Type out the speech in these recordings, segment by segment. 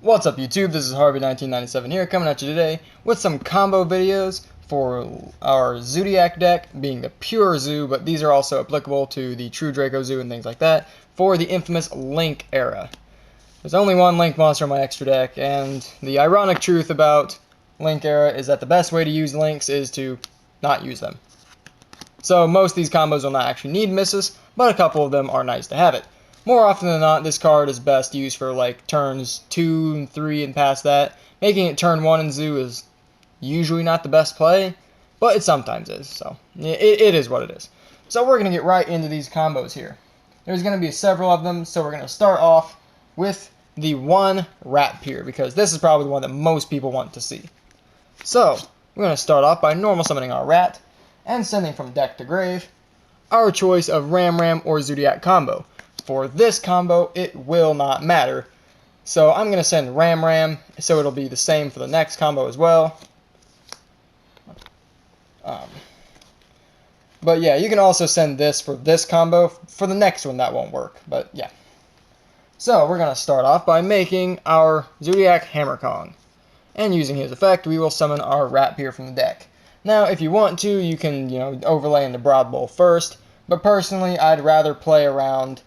What's up YouTube, this is Harvey 1997 here, coming at you today with some combo videos for our Zoodiac deck, being the Pure Zoo, but these are also applicable to the True Draco Zoo and things like that, for the infamous Link era. There's only one Link monster in my extra deck, and the ironic truth about Link era is that the best way to use Links is to not use them. So most of these combos will not actually need misses, but a couple of them are nice to have it. More often than not, this card is best used for like turns 2 and 3 and past that. Making it turn 1 in Zoo is usually not the best play, but it sometimes is, so it is what it is. So we're going to get right into these combos here. There's going to be several of them, so we're going to start off with the one Rat Pier, because this is probably the one that most people want to see. So, we're going to start off by normal summoning our Rat, and sending from deck to grave our choice of Ram or Zoodiac combo. For this combo, it will not matter. So I'm going to send Ram, so it'll be the same for the next combo as well. But yeah, you can also send this for this combo. For the next one, that won't work, but yeah. So we're going to start off by making our Zoodiac Hammer Kong. And using his effect, we will summon our Rat Pier from the deck. Now, if you want to, you can, overlay into Broad Bowl first. But personally, I'd rather play around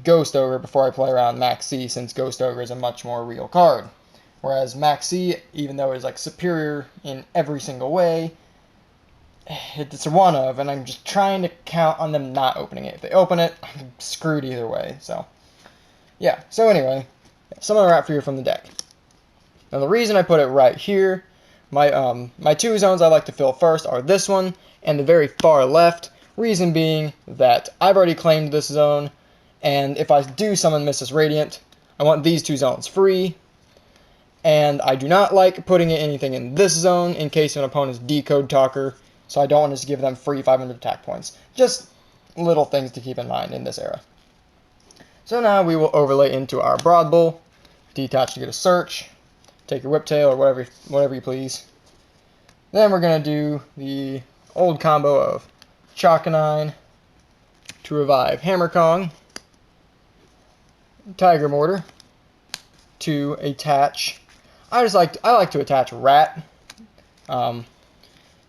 Ghost Ogre before I play around Max C, since Ghost Ogre is a much more real card. Whereas Max C, even though it's like superior in every single way, it's a one of, and I'm just trying to count on them not opening it. If they open it, I'm screwed either way. So, yeah. So anyway, summon a Rat Pier from the deck. Now the reason I put it right here, my two zones I like to fill first are this one and the very far left. Reason being that I've already claimed this zone, and if I do summon Mrs. Radiant, I want these two zones free. And I do not like putting anything in this zone in case an opponent's Decode Talker, so I don't want to just give them free 500 attack points. Just little things to keep in mind in this era. So now we will overlay into our Broad Bowl, detach to get a search. Take your Whiptail or whatever you please. Then we're going to do the old combo of Chakanine to revive Hammer Kong, Tiger Mortar to attach. I like to attach Rat,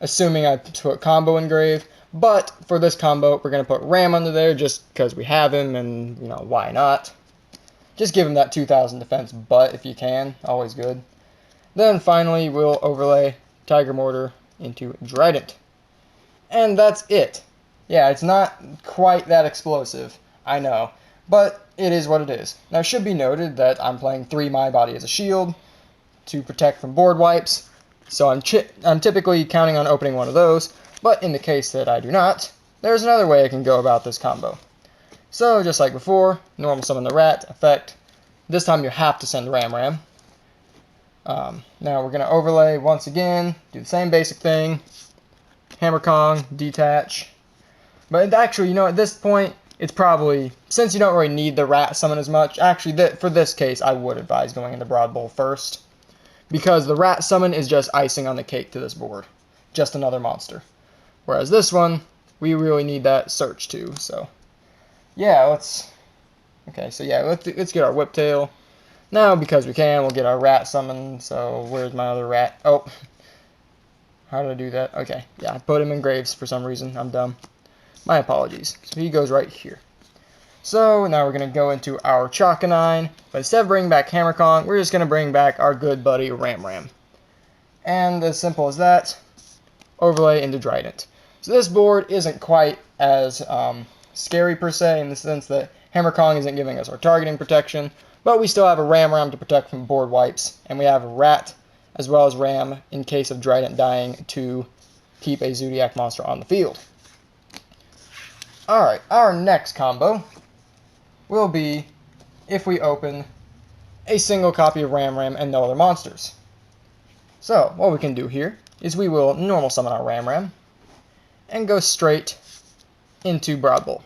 assuming I put combo in grave. But for this combo, we're going to put Ram under there just because we have him, and why not? Just give him that 2,000 defense butt if you can. Always good. Then finally, we'll overlay Tiger Mortar into Trident. And that's it. Yeah, it's not quite that explosive, I know. But it is what it is. Now, it should be noted that I'm playing 3 My Body as a shield to protect from board wipes. So I'm typically counting on opening one of those. But in the case that I do not, there's another way I can go about this combo. So, just like before, normal summon the Rat, effect. This time you have to send Ram. Now we're going to overlay once again, do the same basic thing. Hammer Kong, detach. But actually, at this point, it's probably, since you don't really need the Rat summon as much, actually, for this case, I would advise going into Broad Bowl first. Because the Rat summon is just icing on the cake to this board. Just another monster. Whereas this one, we really need that search too, so... Yeah, let's get our Whiptail. Now, because we can, we'll get our Rat summoned. So, where's my other Rat? Oh, how did I do that? Okay, yeah, I put him in graves for some reason. I'm dumb. My apologies. So, he goes right here. So, now we're going to go into our Chakanine. But instead of bringing back Hammer Kong, we're just going to bring back our good buddy Ram. And as simple as that, overlay into Trident. So, this board isn't quite as scary per se, in the sense that Hammer Kong isn't giving us our targeting protection, but we still have a Ram to protect from board wipes, and we have a Rat as well as Ram in case of Trident dying to keep a Zoodiac monster on the field. Alright, our next combo will be if we open a single copy of Ram and no other monsters. So, what we can do here is we will normal summon our Ram and go straight into Broad Bowl.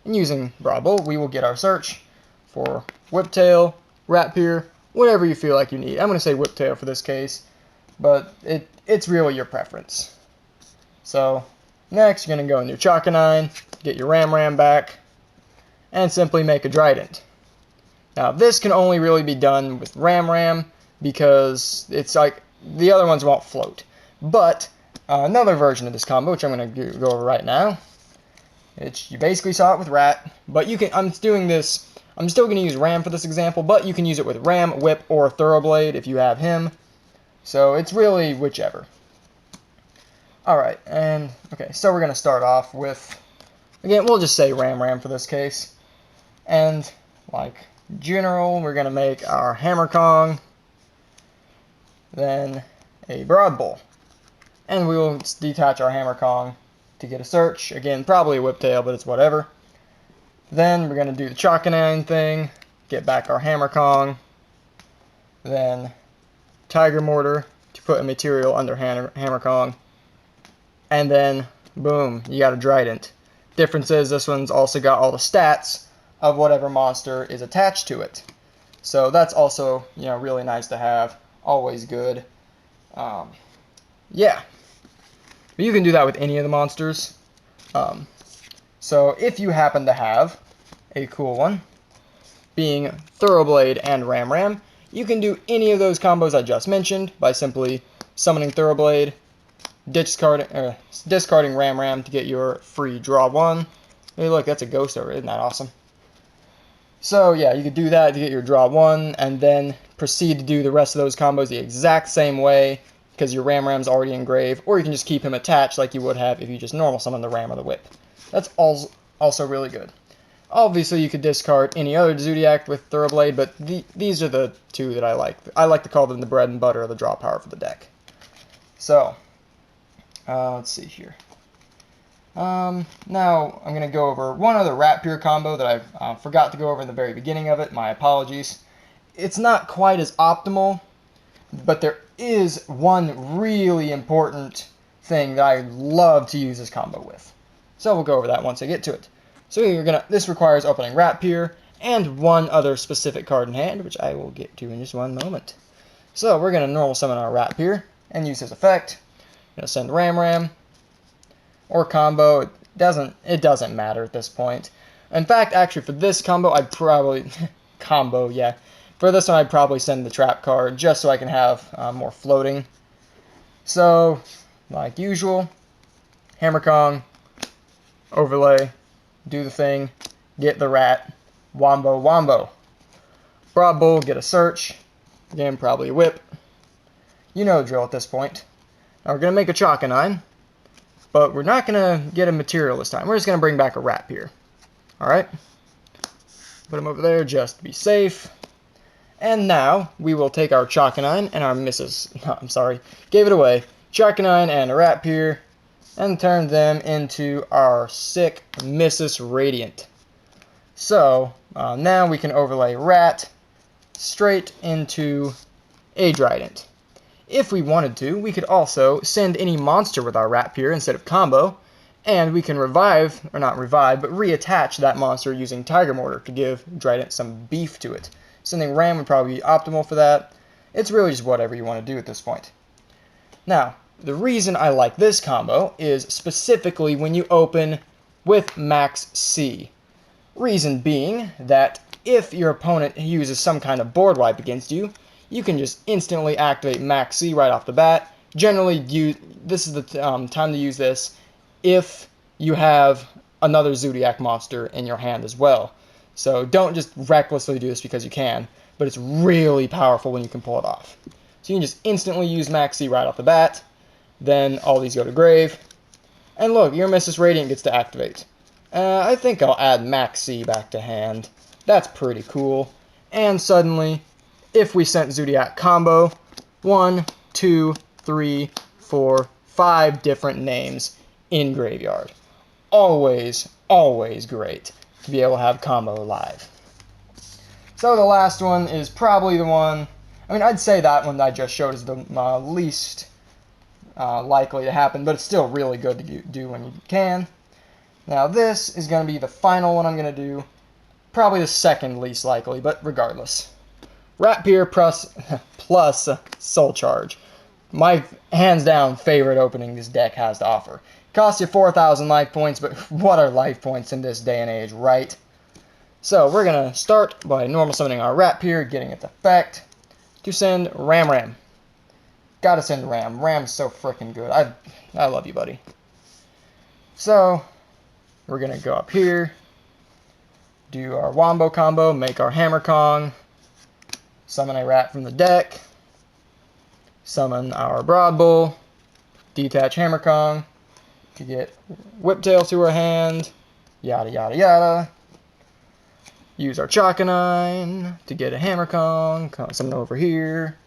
And using Broad Bowl, we will get our search for Whiptail, Rat Pier, whatever you feel like you need. I'm going to say Whiptail for this case, but it's really your preference. So, next you're going to go into Chakanine, get your Ram back, and simply make a Trident. Now this can only really be done with Ram because it's like the other ones won't float. But another version of this combo, which I'm going to go over right now, you basically saw it with Rat, but you can. I'm still going to use Ram for this example, but you can use it with Ram, Whip, or Thoroughblade if you have him. So it's really whichever. Alright, and okay, so we're going to start off with, again, we'll just say Ram for this case. And, like general, we're going to make our Hammer Kong, then a Broad Bull. And we will detach our Hammer Kong to get a search. Again, probably a Whiptail, but it's whatever. Then we're going to do the Chakanine thing, get back our Hammer Kong, then Tiger Mortar to put a material under Hammer Kong, and then boom, you got a Trident. Difference is this one's also got all the stats of whatever monster is attached to it. So that's also, you know, really nice to have. Always good. Yeah. But you can do that with any of the monsters. So if you happen to have a cool one, being Thoroughblade and Ram, you can do any of those combos I just mentioned by simply summoning Thoroughblade, discarding Ram to get your free draw one. Hey look, that's a ghost over, isn't that awesome? So yeah, you could do that to get your draw one, and then proceed to do the rest of those combos the exact same way, because your Ram's already engraved, or you can just keep him attached like you would have if you just normal summon the Ram or the Whip. That's also really good. Obviously, you could discard any other Zoodiac with Thoroughblade, but these are the two that I like. I like to call them the bread and butter of the draw power for the deck. So, let's see here. Now, I'm going to go over one other Rat Pure combo that I forgot to go over in the very beginning of it. My apologies. It's not quite as optimal, but there is one really important thing that I love to use this combo with. So we'll go over that once I get to it. So this requires opening Rat Pure and one other specific card in hand, which I will get to in just one moment. So we're going to normal summon our Rat Pure and use his effect. I'm going to send Ram or combo. It doesn't matter at this point. In fact, actually for this combo, I'd probably for this one I'd probably send the trap card just so I can have more floating. So like usual, Hammer Kong, overlay, do the thing, get the Rat, wombo. Broad Bull, get a search, again probably a Whip. You know the drill at this point. Now we're going to make a Chakanine, but we're not going to get a material this time. We're just going to bring back a Rat Pure. Alright? Put him over there just to be safe. And now we will take our Chakanine and our gave it away. Chakanine and a Rat Pure, and turn them into our sick Mrs. Radiant. So, now we can overlay Rat straight into a Trident. If we wanted to, we could also send any monster with our Rat Pure instead of combo, and we can reattach that monster using Tiger Mortar to give Trident some beef to it. Sending Ram would probably be optimal for that. It's really just whatever you want to do at this point. Now, the reason I like this combo is specifically when you open with Max C. Reason being that if your opponent uses some kind of board wipe against you, you can just instantly activate Max C right off the bat. Generally, this is the time to use this if you have another Zoodiac monster in your hand as well. So don't just recklessly do this because you can, but it's really powerful when you can pull it off. So you can just instantly use Max C right off the bat. Then all these go to grave. And look, your Mrs. Radiant gets to activate. I think I'll add Max C back to hand. That's pretty cool. And suddenly, if we sent Zoodiac combo, 1, 2, 3, 4, 5 different names in graveyard. Always great to be able to have combo live. So the last one is probably the one, I'd say that one that I just showed is the least likely to happen, but it's still really good to do when you can. Now this is going to be the final one I'm going to do. Probably the second least likely, but regardless. Rat Pure plus Soul Charge. My hands down favorite opening this deck has to offer. Costs you 4,000 life points, but what are life points in this day and age, right? So we're going to start by normal summoning our Rat Pier, getting its effect to send Ram. Gotta send Ram. Ram's so freaking good. I love you, buddy. So we're going to go up here, do our Wombo combo, make our Hammer Kong, summon a rat from the deck, summon our Broad Bull, detach Hammer Kong to get Whiptail to our hand, yada yada yada. Use our Chakanine to get a Hammer Kong, summon over here.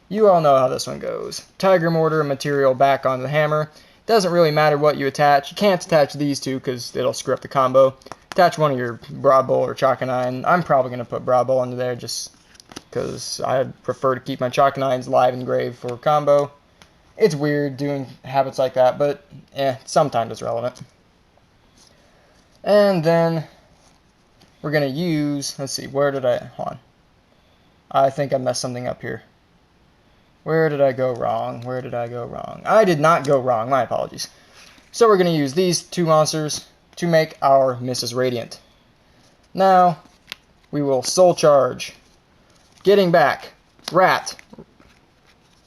You all know how this one goes. Tiger Mortar material back onto the hammer. Doesn't really matter what you attach. You can't attach these two because it'll screw up the combo. Attach one of your Broad Bull or Chakanine. I'm probably going to put Broad Bull under there just because I prefer to keep my Chakanines live and grave for combo. It's weird doing habits like that, but sometimes it's relevant. And then we're going to use, let's see, hold on. I think I messed something up here. Where did I go wrong? I did not go wrong, my apologies. So we're going to use these two monsters to make our Mrs. Radiant. Now, we will Soul Charge. Getting back, Rat.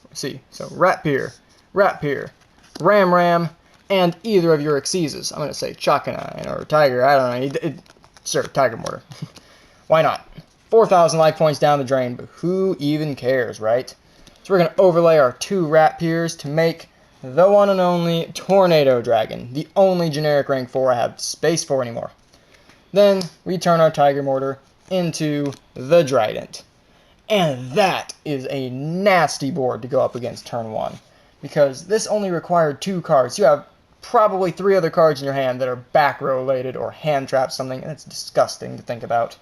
Let's see, so Rat Pier, Ram, and either of your Xyzes. I'm going to say Chakanine or Tiger, I don't know. Sure, Tiger Mortar. Why not? 4,000 life points down the drain, but who even cares, right? So we're going to overlay our two Rat Piers to make the one and only Tornado Dragon, the only generic rank 4 I have space for anymore. Then we turn our Tiger Mortar into the Trident. And that is a nasty board to go up against turn 1, because this only required 2 cards. You have probably 3 other cards in your hand that are back row related or hand trap something, and it's disgusting to think about.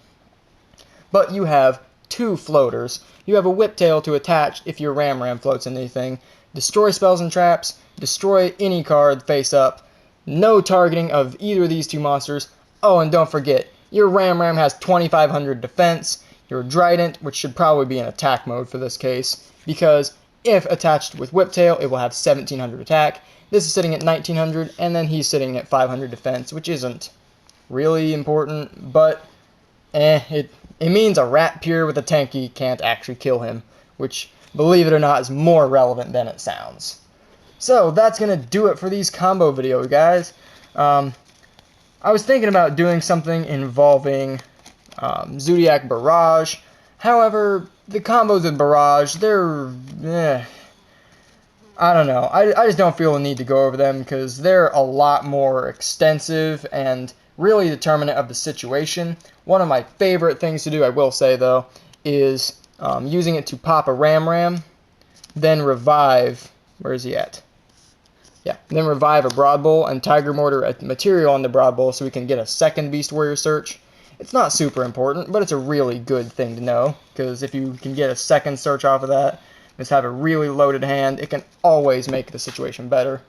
But you have 2 floaters. You have a Whiptail to attach if your Ram floats in anything. Destroy spells and traps. Destroy any card face up. No targeting of either of these 2 monsters. Oh, and don't forget, your Ram has 2,500 defense. Your Trident, which should probably be in attack mode for this case, because if attached with Whiptail, it will have 1,700 attack. This is sitting at 1,900, and then he's sitting at 500 defense, which isn't really important, but it means a Rat Pier with a tanky can't actually kill him, which, believe it or not, is more relevant than it sounds. So that's going to do it for these combo videos, guys. I was thinking about doing something involving Zoodiac Barrage. However, the combos with Barrage, they're I don't know. I just don't feel the need to go over them because they're a lot more extensive and really determinant of the situation. One of my favorite things to do, I will say though, is using it to pop a Ram, then revive. Where is he at? Yeah, then revive a Broad Bull and Tiger Mortar material on the Broad Bull so we can get a second Beast Warrior search. It's not super important, but it's a really good thing to know, because if you can get a second search off of that, just have a really loaded hand, it can always make the situation better.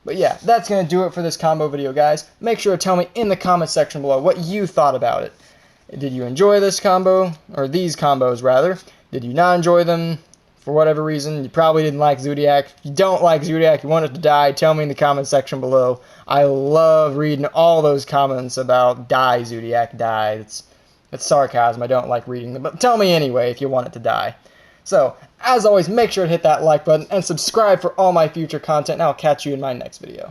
But yeah, that's going to do it for this combo video, guys. Make sure to tell me in the comments section below what you thought about it. Did you enjoy this combo, or these combos rather? Did you not enjoy them for whatever reason? You probably didn't like Zoodiac. If you don't like Zoodiac, you want it to die, tell me in the comments section below. I love reading all those comments about die Zoodiac, die. It's sarcasm, I don't like reading them, but tell me anyway if you want it to die. So, as always, make sure to hit that like button and subscribe for all my future content, and I'll catch you in my next video.